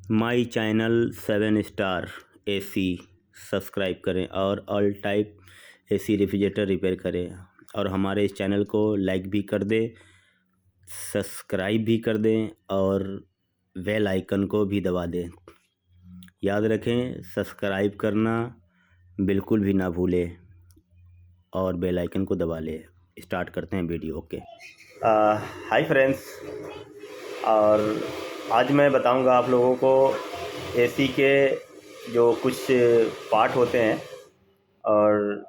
My channel 7 star AC subscribe करें और all type AC refrigerator repair करें और हमारे इस चैनल को लाइक भी कर दें, सब्सक्राइब भी कर दें और बेल आइकन को भी दबा दें। याद रखें, सब्सक्राइब करना बिल्कुल भी ना भूलें और बेल आइकन को दबा लें। स्टार्ट करते हैं वीडियो। ओके, हाय फ्रेंड्स, और आज मैं बताऊंगा आप लोगों को एसी के जो कुछ पार्ट होते हैं और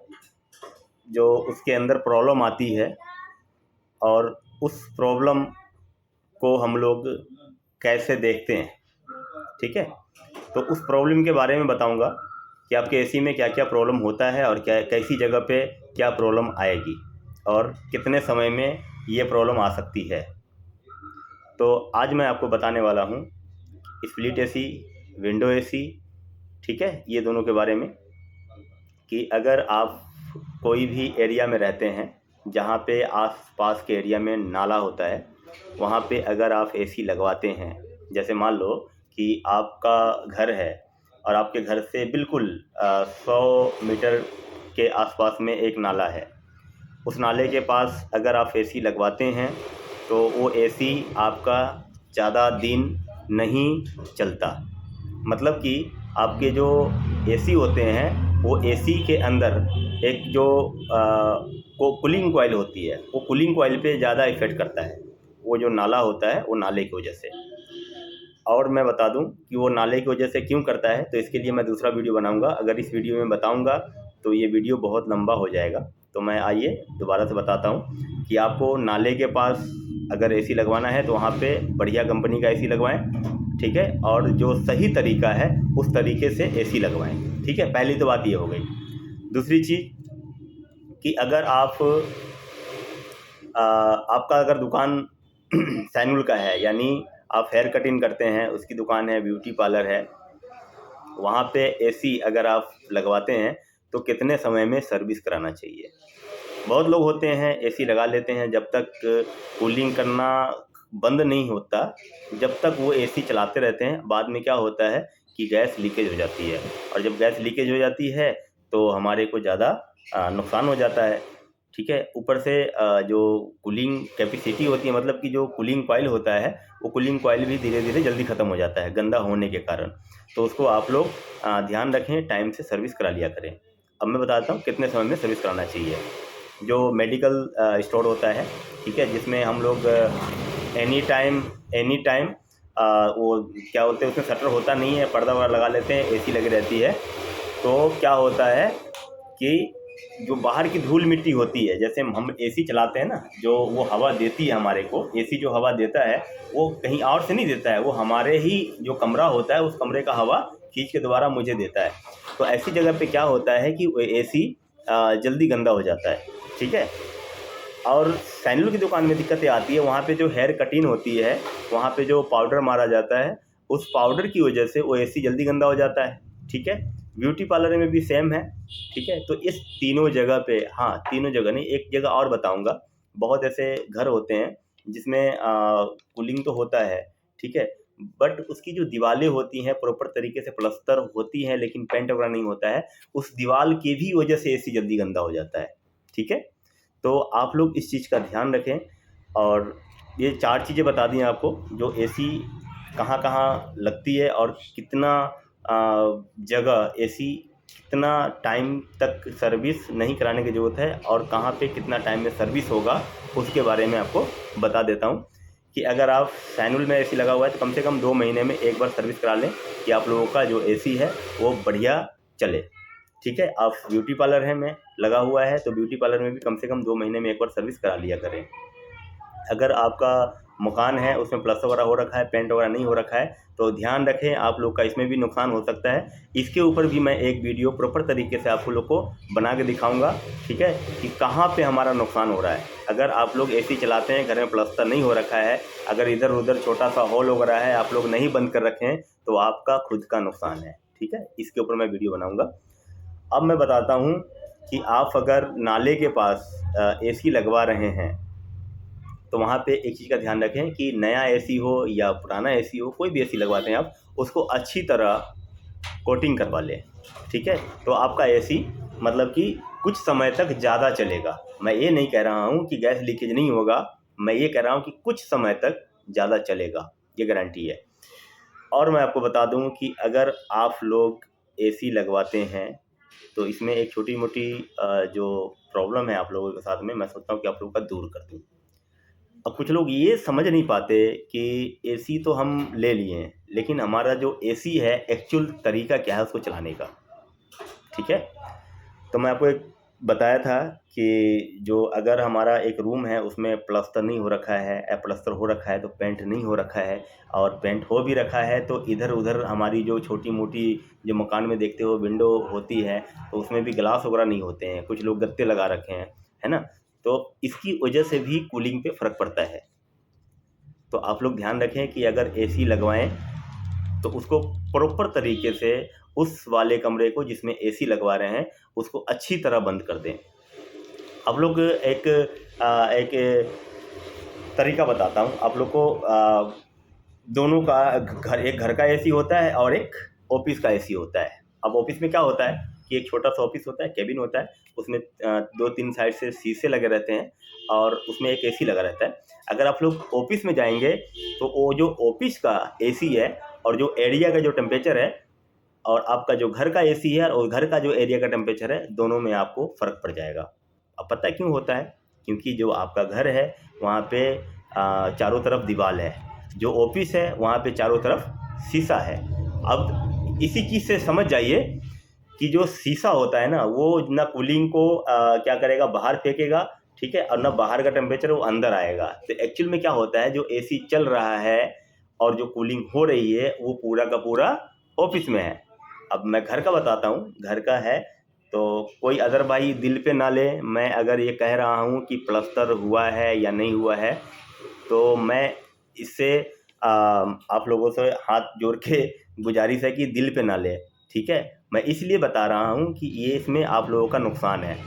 जो उसके अंदर प्रॉब्लम आती है और उस प्रॉब्लम को हम लोग कैसे देखते हैं। ठीक है, तो उस प्रॉब्लम के बारे में बताऊंगा कि आपके एसी में क्या क्या प्रॉब्लम होता है और क्या कैसी जगह पे क्या प्रॉब्लम आएगी और कितने समय में ये प्रॉब्लम आ सकती है। तो आज मैं आपको बताने वाला हूँ स्प्लिट एसी, विंडो एसी, ठीक है, ये दोनों के बारे में कि अगर आप कोई भी एरिया में रहते हैं जहाँ पे आस पास के एरिया में नाला होता है, वहाँ पे अगर आप एसी लगवाते हैं, जैसे मान लो कि आपका घर है और आपके घर से बिल्कुल 100 मीटर के आसपास में एक नाला है। उस नाले के पास अगर आप एसी लगवाते हैं तो वो एसी आपका ज़्यादा दिन नहीं चलता। मतलब कि आपके जो एसी होते हैं वो एसी के अंदर एक जो कूलिंग कॉइल होती है, वो कूलिंग कॉइल पे ज़्यादा इफ़ेक्ट करता है। वो जो नाला होता है वो नाले की वजह से। और मैं बता दूं कि वो नाले की वजह से क्यों करता है, तो इसके लिए मैं दूसरा वीडियो बनाऊंगा। अगर इस वीडियो में बताऊंगा तो ये वीडियो बहुत लंबा हो जाएगा, तो मैं आइए दोबारा से बताता हूँ कि आपको नाले के पास अगर एसी लगवाना है तो वहाँ पे बढ़िया कंपनी का एसी लगवाएं, ठीक है, और जो सही तरीका है उस तरीके से एसी लगवाएं। ठीक है, पहली तो बात ये हो गई। दूसरी चीज़ कि अगर आपका अगर दुकान सैनुल का है, यानी आप हेयर कटिंग करते हैं, उसकी दुकान है, ब्यूटी पार्लर है, वहाँ पे एसी अगर आप लगवाते हैं तो कितने समय में सर्विस कराना चाहिए। बहुत लोग होते हैं एसी लगा लेते हैं, जब तक कूलिंग करना बंद नहीं होता जब तक वो एसी चलाते रहते हैं। बाद में क्या होता है कि गैस लीकेज हो जाती है, और जब गैस लीकेज हो जाती है तो हमारे को ज़्यादा नुकसान हो जाता है। ठीक है, ऊपर से जो कूलिंग कैपेसिटी होती है, मतलब कि जो कूलिंग कॉइल होता है, वो कूलिंग कॉइल भी धीरे धीरे जल्दी ख़त्म हो जाता है गंदा होने के कारण। तो उसको आप लोग ध्यान रखें, टाइम से सर्विस करा लिया करें। अब मैं बताता हूँ कितने समय में सर्विस कराना चाहिए। जो मेडिकल स्टोर होता है, ठीक है, जिसमें हम लोग एनी टाइम वो क्या बोलते हैं, उसमें शटर होता नहीं है, पर्दा वगैरह लगा लेते हैं, एसी लगी रहती है। तो क्या होता है कि जो बाहर की धूल मिट्टी होती है, जैसे हम एसी चलाते हैं ना, जो वो हवा देती है हमारे को, एसी जो हवा देता है वो कहीं और से नहीं देता है, वो हमारे ही जो कमरा होता है उस कमरे का हवा खींच के द्वारा मुझे देता है। तो ऐसी जगह पे क्या होता है कि वो एसी जल्दी गंदा हो जाता है। ठीक है, और सैनुल की दुकान में दिक्कतें आती है, वहाँ पे जो हेयर कटिंग होती है, वहाँ पे जो पाउडर मारा जाता है, उस पाउडर की वजह से वो एसी जल्दी गंदा हो जाता है। ठीक है, ब्यूटी पार्लर में भी सेम है। ठीक है, तो इस तीनों जगह पे, हाँ तीनों जगह नहीं, एक जगह और बताऊंगा। बहुत ऐसे घर होते हैं जिसमें कूलिंग तो होता है, ठीक है, बट उसकी जो दीवारें होती हैं प्रॉपर तरीके से प्लस्तर होती हैं लेकिन पेंट वगैरह नहीं होता है, उस दीवार की भी वजह से एसी जल्दी गंदा हो जाता है। ठीक है, तो आप लोग इस चीज़ का ध्यान रखें। और ये 4 चीज़ें बता दी आपको, जो एसी कहाँ कहाँ लगती है और कितना जगह एसी कितना टाइम तक सर्विस नहीं कराने की ज़रूरत है और कहाँ पे कितना टाइम में सर्विस होगा, उसके बारे में आपको बता देता हूँ। कि अगर आप सैनुल में एसी लगा हुआ है तो कम से कम 2 महीने में एक बार सर्विस करा लें कि आप लोगों का जो एसी है वो बढ़िया चले। ठीक है, आप ब्यूटी पार्लर है में लगा हुआ है तो ब्यूटी पार्लर में भी कम से कम 2 महीने में एक बार सर्विस करा लिया करें। अगर आपका मकान है उसमें प्लस्तर वगैरह हो रखा है, पेंट वगैरह नहीं हो रखा है, तो ध्यान रखें, आप लोग का इसमें भी नुकसान हो सकता है। इसके ऊपर भी मैं एक वीडियो प्रॉपर तरीके से आप लोग को बना के दिखाऊंगा, ठीक है, कि कहाँ पे हमारा नुकसान हो रहा है। अगर आप लोग एसी चलाते हैं, घर में प्लस्तर नहीं हो रखा है, अगर इधर उधर छोटा सा हॉल वगैरह है, आप लोग नहीं बंद कर रखे हैं, तो आपका खुद का नुकसान है। ठीक है, इसके ऊपर मैं वीडियो बनाऊँगा। अब मैं बताता हूँ कि आप अगर नाले के पास एसी लगवा रहे हैं तो वहाँ पे एक चीज़ का ध्यान रखें कि नया एसी हो या पुराना एसी हो, कोई भी एसी लगवाते हैं आप, उसको अच्छी तरह कोटिंग करवा लें, ठीक है। तो आपका एसी मतलब कि कुछ समय तक ज़्यादा चलेगा। मैं ये नहीं कह रहा हूँ कि गैस लीकेज नहीं होगा, मैं ये कह रहा हूँ कि कुछ समय तक ज़्यादा चलेगा, ये गारंटी है। और मैं आपको बता दूं कि अगर आप लोग एसी लगवाते हैं तो इसमें एक छोटी मोटी जो प्रॉब्लम है आप लोगों के साथ में, मैं सोचता हूँ कि आप लोगों का दूर कर दूँ। अब कुछ लोग ये समझ नहीं पाते कि एसी तो हम ले लिए हैं, लेकिन हमारा जो एसी है एक्चुअल तरीका क्या है उसको चलाने का, ठीक है। तो मैं आपको एक बताया था कि जो अगर हमारा एक रूम है उसमें प्लास्टर नहीं हो रखा है या प्लास्टर हो रखा है तो पेंट नहीं हो रखा है, और पेंट हो भी रखा है तो इधर उधर हमारी जो छोटी मोटी जो मकान में देखते हो विंडो होती है तो उसमें भी ग्लास वगैरह नहीं होते हैं, कुछ लोग गत्ते लगा रखे हैं, है ना। तो इसकी वजह से भी कूलिंग पे फ़र्क पड़ता है। तो आप लोग ध्यान रखें कि अगर एसी लगवाएं तो उसको प्रॉपर तरीके से उस वाले कमरे को जिसमें एसी लगवा रहे हैं उसको अच्छी तरह बंद कर दें। आप लोग एक तरीका बताता हूँ आप लोग को। दोनों का एक घर का एसी होता है और एक ऑफिस का एसी होता है। अब ऑफिस में क्या होता है कि एक छोटा सा ऑफिस होता है, केबिन होता है, उसमें 2-3 साइड से शीशे लगे रहते हैं और उसमें एक एसी लगा रहता है। अगर आप लोग ऑफिस में जाएंगे तो वो जो ऑफिस का एसी है और जो एरिया का जो टेम्परेचर है और आपका जो घर का एसी है और घर का जो एरिया का टेम्परेचर है, दोनों में आपको फ़र्क पड़ जाएगा। अब पता है क्यों होता है? क्योंकि जो आपका घर है वहाँ पे चारों तरफ दीवार है, जो ऑफिस है वहाँ पे चारों तरफ शीशा है। अब इसी चीज़ से समझ जाइए कि जो शीशा होता है ना वो ना कूलिंग को क्या करेगा, बाहर फेंकेगा, ठीक है, और ना बाहर का टेम्परेचर वो अंदर आएगा। तो एक्चुअल में क्या होता है, जो एसी चल रहा है और जो कूलिंग हो रही है वो पूरा का पूरा ऑफिस में है। अब मैं घर का बताता हूँ, घर का है तो कोई अदर भाई दिल पे ना ले। मैं अगर ये कह रहा हूँ कि प्लस्तर हुआ है या नहीं हुआ है तो मैं इससे आप लोगों से हाथ जोड़ के गुजारिश है कि दिल पे ना ले, ठीक है। मैं इसलिए बता रहा हूँ कि ये इसमें आप लोगों का नुकसान है।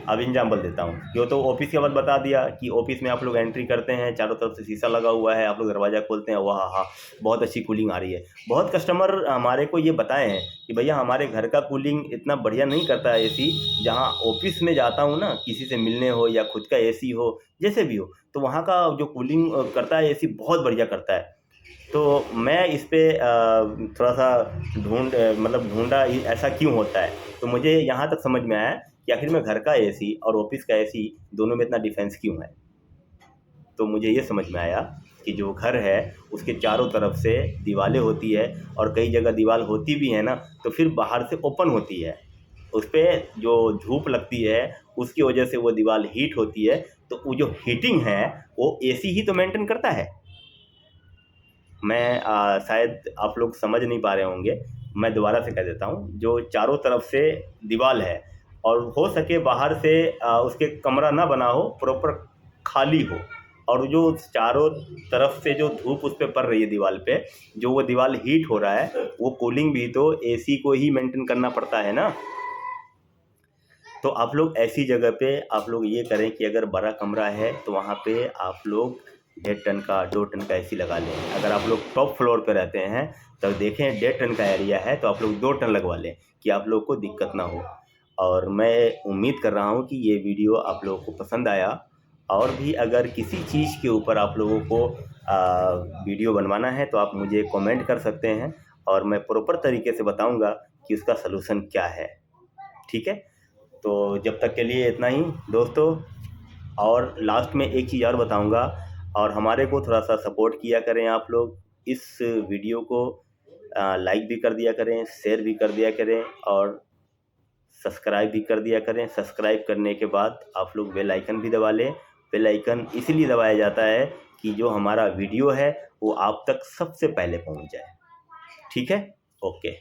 अब एग्जाम्पल देता हूँ, यो तो ऑफिस के बाद बता दिया कि ऑफिस में आप लोग एंट्री करते हैं, चारों तरफ से शीशा लगा हुआ है, आप लोग दरवाज़ा खोलते हैं, वाह हाँ बहुत अच्छी कूलिंग आ रही है। बहुत कस्टमर हमारे को ये बताए हैं कि भैया हमारे घर का कूलिंग इतना बढ़िया नहीं करता है एसी, जहाँ ऑफिस में जाता हूँ ना किसी से मिलने हो या खुद का एसी हो, जैसे भी हो, तो वहाँ का जो कूलिंग करता है एसी बहुत बढ़िया करता है। तो मैं इस पे थोड़ा सा ढूंढा ऐसा क्यों होता है, तो मुझे यहाँ तक समझ में आया कि आखिर में घर का एसी और ऑफिस का एसी दोनों में इतना डिफरेंस क्यों है। तो मुझे ये समझ में आया कि जो घर है उसके चारों तरफ से दीवारें होती है और कई जगह दीवार होती भी है ना तो फिर बाहर से ओपन होती है, उस पर जो धूप लगती है उसकी वजह से वो दीवार हीट होती है, तो वो जो हीटिंग है वो एसी ही तो मेंटेन करता है। मैं शायद आप लोग समझ नहीं पा रहे होंगे, मैं दोबारा से कह देता हूँ। जो चारों तरफ से दीवार है और हो सके बाहर से उसके कमरा ना बना हो, प्रॉपर खाली हो, और जो चारों तरफ से जो धूप उस पर पड़ रही है दीवार पे, जो वो दीवार हीट हो रहा है, वो कूलिंग भी तो एसी को ही मेंटेन करना पड़ता है ना। तो आप लोग ऐसी जगह पे आप लोग ये करें कि अगर बड़ा कमरा है तो वहाँ पे आप लोग 1.5 टन का 2 टन का एसी लगा लें। अगर आप लोग टॉप फ्लोर पे रहते हैं तो देखें 1.5 टन का एरिया है तो आप लोग 2 टन लगवा लें कि आप लोग को दिक्कत ना हो। और मैं उम्मीद कर रहा हूँ कि ये वीडियो आप लोगों को पसंद आया, और भी अगर किसी चीज़ के ऊपर आप लोगों को वीडियो बनवाना है तो आप मुझे कमेंट कर सकते हैं और मैं प्रॉपर तरीके से बताऊँगा कि उसका सलूशन क्या है, ठीक है। तो जब तक के लिए इतना ही दोस्तों, और लास्ट में एक चीज़ और बताऊंगा, और हमारे को थोड़ा सा सपोर्ट किया करें आप लोग, इस वीडियो को लाइक भी कर दिया करें, शेयर भी कर दिया करें और सब्सक्राइब भी कर दिया करें। सब्सक्राइब करने के बाद आप लोग बेल आइकन भी दबा लें। बेल आइकन इसलिए दबाया जाता है कि जो हमारा वीडियो है वो आप तक सबसे पहले पहुंच जाए, ठीक है। ओके।